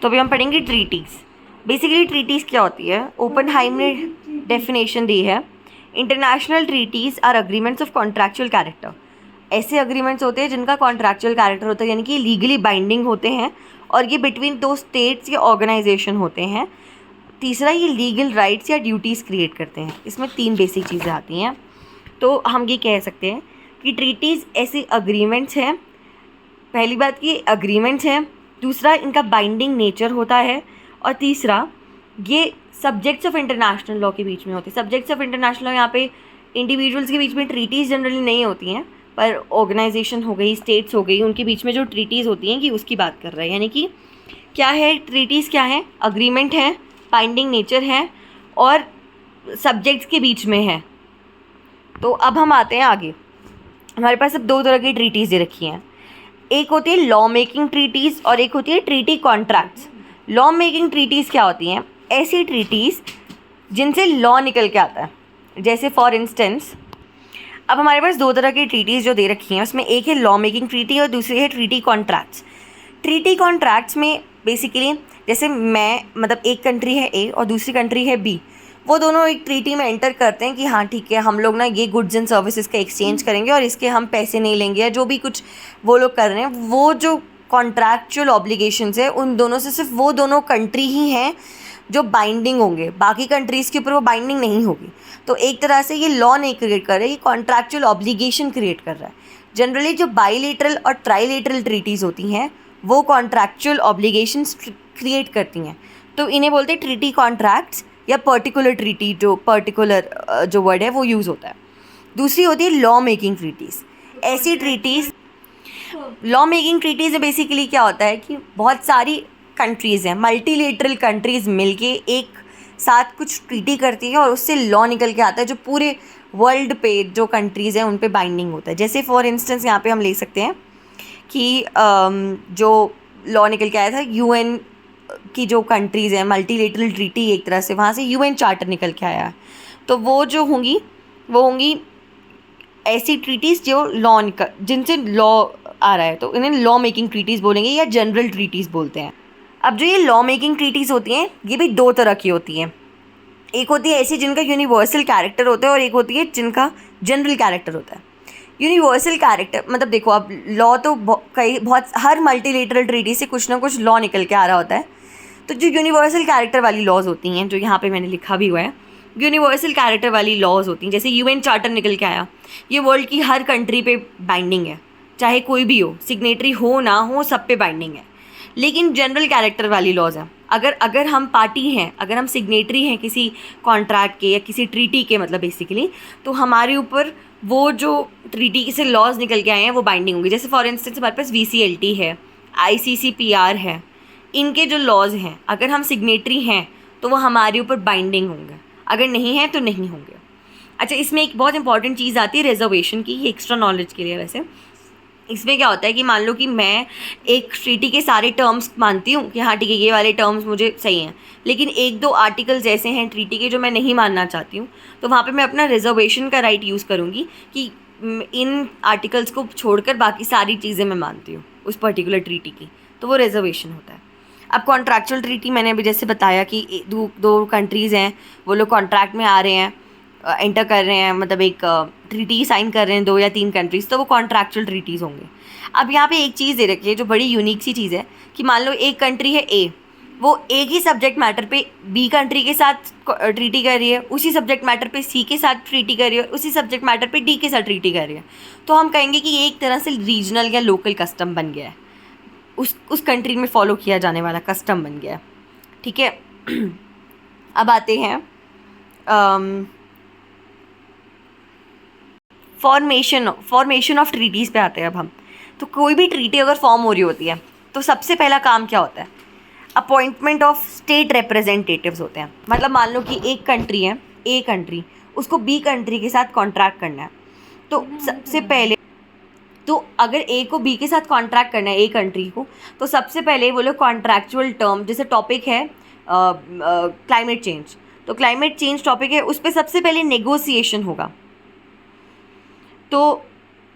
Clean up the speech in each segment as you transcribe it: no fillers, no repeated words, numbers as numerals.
तो अभी हम पढ़ेंगे ट्रीटीज़। बेसिकली ट्रीटीज़ क्या होती है, ओपनहाइमर ने डेफिनेशन दी है, international treaties are agreements of contractual character. ऐसे अग्रीमेंट्स होते हैं जिनका कॉन्ट्रैक्चुअल कैरेक्टर होता है, यानी कि लीगली बाइंडिंग होते हैं, और ये बिटवीन दो स्टेट्स या ऑर्गेनाइजेशन होते हैं। तीसरा, ये लीगल राइट्स या ड्यूटीज़ क्रिएट करते हैं। इसमें 3 बेसिक चीज़ें आती हैं। तो हम ये कह सकते हैं कि ट्रीटीज़ ऐसे अग्रीमेंट्स हैं। पहली बात कि अग्रीमेंट्स हैं, दूसरा इनका बाइंडिंग नेचर होता है, और तीसरा ये सब्जेक्ट्स ऑफ इंटरनेशनल लॉ के बीच में होते हैं। सब्जेक्ट्स ऑफ इंटरनेशनल लॉ यहाँ पे इंडिविजुअल्स के बीच में ट्रीटीज़ जनरली नहीं होती हैं, पर ऑर्गेनाइजेशन हो गई, स्टेट्स हो गई, उनके बीच में जो ट्रीटीज़ होती हैं कि उसकी बात कर रहे हैं। यानी कि क्या है ट्रीटीज़, क्या है अग्रीमेंट है, बाइंडिंग नेचर है और सब्जेक्ट्स के बीच में है। तो अब हम आते हैं आगे। हमारे पास अब 2 तरह की ट्रीटीज़ दे रखी हैं। एक होती है लॉ मेकिंग ट्रीटीज़ और एक होती है treaty contracts. Law making treaties क्या होती हैं? ऐसी ट्रीटीज़ जिनसे लॉ निकल के आता है। जैसे फॉर इंस्टेंस, अब हमारे पास 2 तरह की ट्रीटीज़ जो दे रखी हैं, उसमें एक है लॉ मेकिंग ट्रीटी और दूसरी है ट्रीटी कॉन्ट्रैक्ट्स। ट्रीटी कॉन्ट्रैक्ट्स में बेसिकली जैसे मतलब एक कंट्री है ए और दूसरी कंट्री है बी, वो दोनों एक ट्रीटी में एंटर करते हैं कि हाँ ठीक है, हम लोग ना ये गुड्स एंड सर्विसेज का एक्सचेंज करेंगे और इसके हम पैसे नहीं लेंगे, या जो भी कुछ वो लोग कर रहे हैं, वो जो कॉन्ट्रैक्चुअल ऑब्लिगेशंस है उन दोनों से सिर्फ वो दोनों कंट्री ही हैं जो बाइंडिंग होंगे, बाकी कंट्रीज़ के ऊपर वो बाइंडिंग नहीं होगी। तो एक तरह से ये लॉ नहीं क्रिएट कर रहा है, ये कॉन्ट्रैक्चुअल ऑब्लिगेशन क्रिएट कर रहा है। जनरली जो बाईलेटरल और ट्राईलेटरल ट्रीटीज़ होती हैं वो कॉन्ट्रैक्चुअल ऑब्लिगेशंस क्रिएट करती हैं, तो इन्हें बोलते हैं ट्रीटी कॉन्ट्रैक्ट्स या पर्टिकुलर ट्रीटी। जो पर्टिकुलर जो वर्ड है वो यूज़ होता है। दूसरी होती है लॉ मेकिंग ट्रीटीज़। ऐसी ट्रीटीज़, लॉ मेकिंग ट्रीटीज़ में बेसिकली क्या होता है कि बहुत सारी कंट्रीज़ हैं, मल्टीलेटरल कंट्रीज़ मिलके एक साथ कुछ ट्रीटी करती हैं और उससे लॉ निकल के आता है जो पूरे वर्ल्ड पे जो कंट्रीज़ हैं उन पे बाइंडिंग होता है। जैसे फॉर इंस्टेंस यहाँ पे हम ले सकते हैं कि जो लॉ निकल के आया था यूएन की जो कंट्रीज़ हैं, मल्टीलेटरल ट्रीटी एक तरह से, वहाँ से यूएन चार्टर निकल के आया है। तो वो जो होंगी वो होंगी ऐसी ट्रीटीज़ जो लॉ जिनसे लॉ आ रहा है, तो इन्हें लॉ मेकिंग ट्रीटीज़ बोलेंगे या जनरल ट्रीटीज़ बोलते हैं। अब जो ये लॉ मेकिंग ट्रीटीज़ होती हैं ये भी 2 तरह की होती हैं। एक होती है ऐसी जिनका यूनिवर्सल कैरेक्टर होता है और एक होती है जिनका जनरल कैरेक्टर होता है। यूनिवर्सल कैरेक्टर मतलब देखो, अब लॉ तो बहुत हर मल्टीलेटरल ट्रीटी से कुछ ना कुछ लॉ निकल के आ रहा होता है। तो जो यूनिवर्सल कैरेक्टर वाली लॉज होती हैं, जो यहाँ पे मैंने लिखा भी हुआ है, यूनिवर्सल कैरेक्टर वाली लॉज होती हैं, जैसे यूएन चार्टर निकल के आया, ये वर्ल्ड की हर कंट्री पे बाइंडिंग है, चाहे कोई भी हो, सिग्नेटरी हो ना हो, सब पे बाइंडिंग है। लेकिन जनरल कैरेक्टर वाली लॉज हैं, अगर हम पार्टी हैं, अगर हम सिग्नेटरी हैं किसी कॉन्ट्रैक्ट के या किसी ट्रीटी के, मतलब बेसिकली, तो हमारे ऊपर वो जो ट्रीटी से लॉज निकल के आए हैं वो बाइंडिंग होंगी। जैसे फॉर इंस्टेंस हमारे पास VCLT है, ICCPR है, इनके जो लॉज हैं अगर हम सिग्नेटरी हैं तो वो हमारे ऊपर बाइंडिंग होंगे, अगर नहीं है तो नहीं होंगे। अच्छा, इसमें एक बहुत इंपॉर्टेंट चीज़ आती है रिजर्वेशन की, ये एक्स्ट्रा नॉलेज के लिए। वैसे इसमें क्या होता है कि मान लो कि मैं एक ट्रीटी के सारे टर्म्स मानती हूँ कि हाँ ठीक है ये वाले टर्म्स मुझे सही हैं, लेकिन 1-2 आर्टिकल्स ऐसे हैं ट्रीटी के जो मैं नहीं मानना चाहती हूँ, तो वहाँ पे मैं अपना रिजर्वेशन का राइट यूज़ करूँगी कि इन आर्टिकल्स को छोड़कर बाकी सारी चीज़ें मैं मानती हूँ उस पर्टिकुलर ट्रीटी की, तो वो रिजर्वेशन होता है। अब कॉन्ट्रैक्चुअल ट्रीटी मैंने अभी जैसे बताया कि 2 कंट्रीज़ हैं, वो लोग कॉन्ट्रैक्ट में आ रहे हैं, एंटर कर रहे हैं, मतलब एक ट्रीटी साइन कर रहे हैं 2 या 3 कंट्रीज़, तो वो कॉन्ट्रैक्चुअल ट्रीटीज़ होंगे। अब यहाँ पे एक चीज़ दे रखी है जो बड़ी यूनिक सी चीज़ है कि मान लो एक कंट्री है ए, वो एक ही सब्जेक्ट मैटर पे बी कंट्री के साथ ट्रीटी कर रही है, उसी सब्जेक्ट मैटर पे सी के साथ ट्रीटी कर रही है, उसी सब्जेक्ट मैटर पे डी के साथ ट्रीटी कर रही है, तो हम कहेंगे कि ये एक तरह से रीजनल या लोकल कस्टम बन गया है, उस कंट्री में फॉलो किया जाने वाला कस्टम बन गया है। ठीक है, अब आते हैं फॉर्मेशन ऑफ ट्रीटीज़ पे आते हैं अब हम। तो कोई भी ट्रीटी अगर फॉर्म हो रही होती है तो सबसे पहला काम क्या होता है? अपॉइंटमेंट ऑफ स्टेट रिप्रेजेंटेटिव्स होते हैं। मतलब मान लो कि एक कंट्री है, ए कंट्री, उसको बी कंट्री के साथ कॉन्ट्रैक्ट करना है, तो सबसे पहले तो अगर ए को बी के साथ कॉन्ट्रैक्ट करना है, ए कंट्री को, तो सबसे पहले वो लोग कॉन्ट्रैक्चुअल टर्म, जैसे टॉपिक है क्लाइमेट चेंज, तो क्लाइमेट चेंज टॉपिक है, उस पर सबसे पहले नेगोशिएशन होगा। तो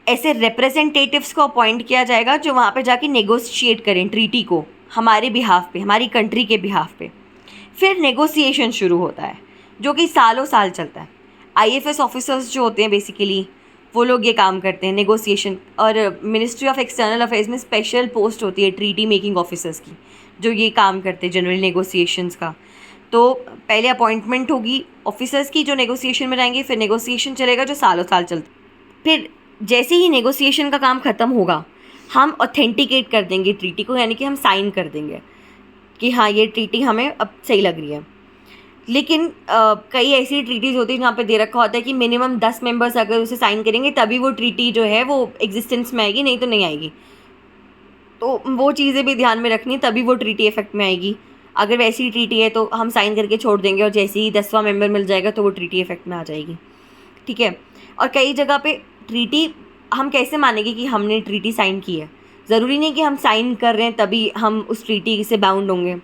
ऐसे रिप्रेजेंटेटिव्स को अपॉइंट किया जाएगा जो वहाँ पे जाके नेगोशिएट करें ट्रीटी को, हमारे बिहाफ पे, हमारी कंट्री के बिहाफ पे। फिर नेगोशिएशन शुरू होता है जो कि सालों साल चलता है। आईएफएस ऑफिसर्स जो होते हैं बेसिकली वो लोग ये काम करते हैं नेगोशिएशन, और मिनिस्ट्री ऑफ एक्सटर्नल अफेयर्स में स्पेशल पोस्ट होती है ट्रीटी मेकिंग ऑफिसर्स की जो ये काम करते हैं जनरल नेगोशिएशंस का। तो पहले अपॉइंटमेंट होगी ऑफिसर्स की जो नेगोशिएशन में जाएंगे, फिर नेगोशिएशन चलेगा जो सालों साल चलता। फिर जैसे ही नेगोशिएशन का काम ख़त्म होगा हम ऑथेंटिकेट कर देंगे ट्रीटी को, यानी कि हम साइन कर देंगे कि हाँ ये ट्रीटी हमें अब सही लग रही है। लेकिन कई ऐसी ट्रीटीज़ होती है जहाँ पे दे रखा होता है कि मिनिमम 10 मेंबर्स अगर उसे साइन करेंगे तभी वो ट्रीटी जो है वो एग्जिस्टेंस में आएगी, नहीं तो नहीं आएगी। तो वो चीज़ें भी ध्यान में रखनी, तभी वो ट्रीटी इफेक्ट में आएगी। अगर वैसी ट्रीटी है तो हम साइन करके छोड़ देंगे और जैसे ही 10वां मेंबर मिल जाएगा तो वो ट्रीटी इफेक्ट में आ जाएगी, ठीक है। और कई जगह पे ट्रीटी हम कैसे मानेंगे कि हमने ट्रीटी साइन की है? ज़रूरी नहीं कि हम साइन कर रहे हैं तभी हम उस ट्रीटी से बाउंड होंगे।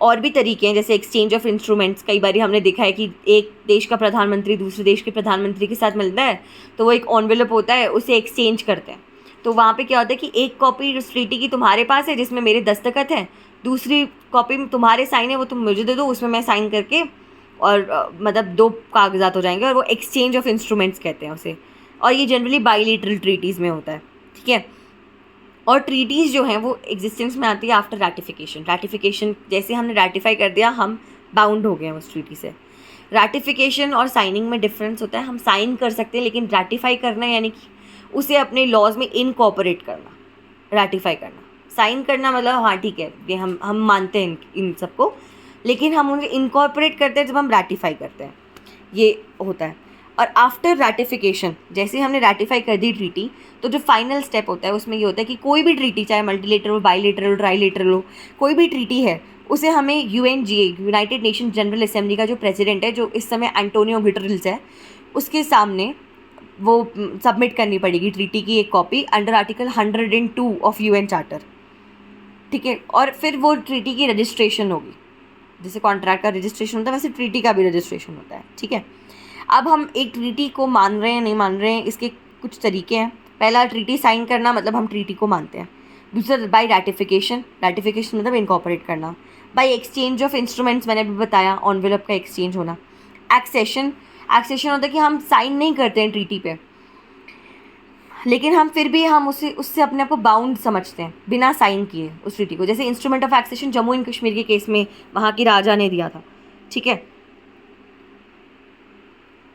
और भी तरीके हैं, जैसे एक्सचेंज ऑफ इंस्ट्रूमेंट्स। कई बार हमने देखा है कि एक देश का प्रधानमंत्री दूसरे देश के प्रधानमंत्री के साथ मिलता है तो वो एक एनवेलप होता है, उसे एक्सचेंज करते हैं। तो वहाँ पे क्या होता है कि एक कॉपी उस ट्रीटी की तुम्हारे पास है जिसमें मेरे दस्तखत हैं, दूसरी कॉपी में तुम्हारे साइन है वो तुम मुझे दे दो, उसमें मैं साइन करके, और मतलब 2 कागजात हो जाएंगे, और वो एक्सचेंज ऑफ इंस्ट्रूमेंट्स कहते हैं उसे। और ये जनरली बाइलेटरल ट्रीटीज़ में होता है, ठीक है। और ट्रीटीज़ जो हैं वो एग्जिस्टेंस में आती है आफ्टर रैटिफिकेशन। रैटिफिकेशन जैसे हमने रैटिफाई कर दिया हम बाउंड हो गए हैं उस ट्रीटी से। रैटिफिकेशन और साइनिंग में डिफरेंस होता है। हम साइन कर सकते हैं लेकिन रैटिफाई करना यानी कि उसे अपने लॉज में इनकॉर्पोरेट करना। रैटिफाई करना, साइन करना मतलब हाँ ठीक है ये हम मानते हैं इन सबको, लेकिन हम उन्हें इनकॉर्पोरेट करते हैं जब हम रैटिफाई करते हैं, ये होता है। और आफ्टर रैटिफिकेशन जैसे हमने रैटिफाई कर दी ट्रीटी, तो जो फाइनल स्टेप होता है उसमें ये होता है कि कोई भी ट्रीटी, चाहे मल्टीलेटरल, बाइलेटरल, ट्राइलेटरल हो, कोई भी ट्रीटी है उसे हमें UNGA, United nation general assembly का जो प्रेसिडेंट है, जो इस समय एंटोनियो गुटेरेस है, उसके सामने वो सबमिट करनी पड़ेगी ट्रीटी की एक copy under article 102 of UN charter, ठीक है। और फिर वो ट्रीटी की रजिस्ट्रेशन होगी। जैसे कॉन्ट्रैक्ट का रजिस्ट्रेशन होता है वैसे ट्रीटी का भी रजिस्ट्रेशन होता है, ठीक है। अब हम एक ट्रीटी को मान रहे हैं नहीं मान रहे हैं, इसके कुछ तरीके हैं। पहला, ट्रीटी साइन करना मतलब हम ट्रीटी को मानते हैं। दूसरा, बाय रैटिफिकेशन, रैटिफिकेशन मतलब इनकॉर्पोरेट करना। बाय एक्सचेंज ऑफ इंस्ट्रूमेंट्स, मैंने अभी बताया एनवेलप का एक्सचेंज होना। एक्सेशन, एक्सेशन होता है कि हम साइन नहीं करते हैं ट्रीटी पे, लेकिन हम फिर भी हम उससे अपने आप को बाउंड समझते हैं बिना साइन किए उस ट्रीटी को। जैसे instrument of accession Jammu and Kashmir के केस में वहाँ की राजा ने दिया था, ठीक है।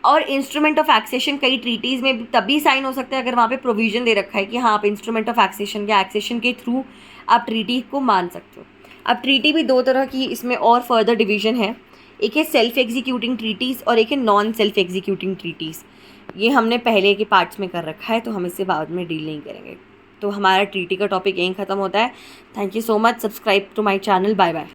और इंस्ट्रूमेंट ऑफ एक्सेशन कई ट्रीटीज़ में तभी साइन हो सकता है अगर वहाँ पे प्रोविजन दे रखा है कि हाँ आप इंस्ट्रूमेंट ऑफ एक्सेशन या एक्सेशन के थ्रू आप ट्रीटी को मान सकते हो। अब ट्रीटी भी 2 तरह की इसमें और फर्दर डिवीजन है। एक है सेल्फ एग्जीक्यूटिंग ट्रीटीज़ और एक है नॉन सेल्फ एग्जीक्यूटिंग ट्रीटीज़। ये हमने पहले के पार्ट्स में कर रखा है तो हम इससे बाद में डील नहीं करेंगे। तो हमारा ट्रीटी का टॉपिक यहीं ख़त्म होता है। Thank you so much. Subscribe to my channel. Bye bye.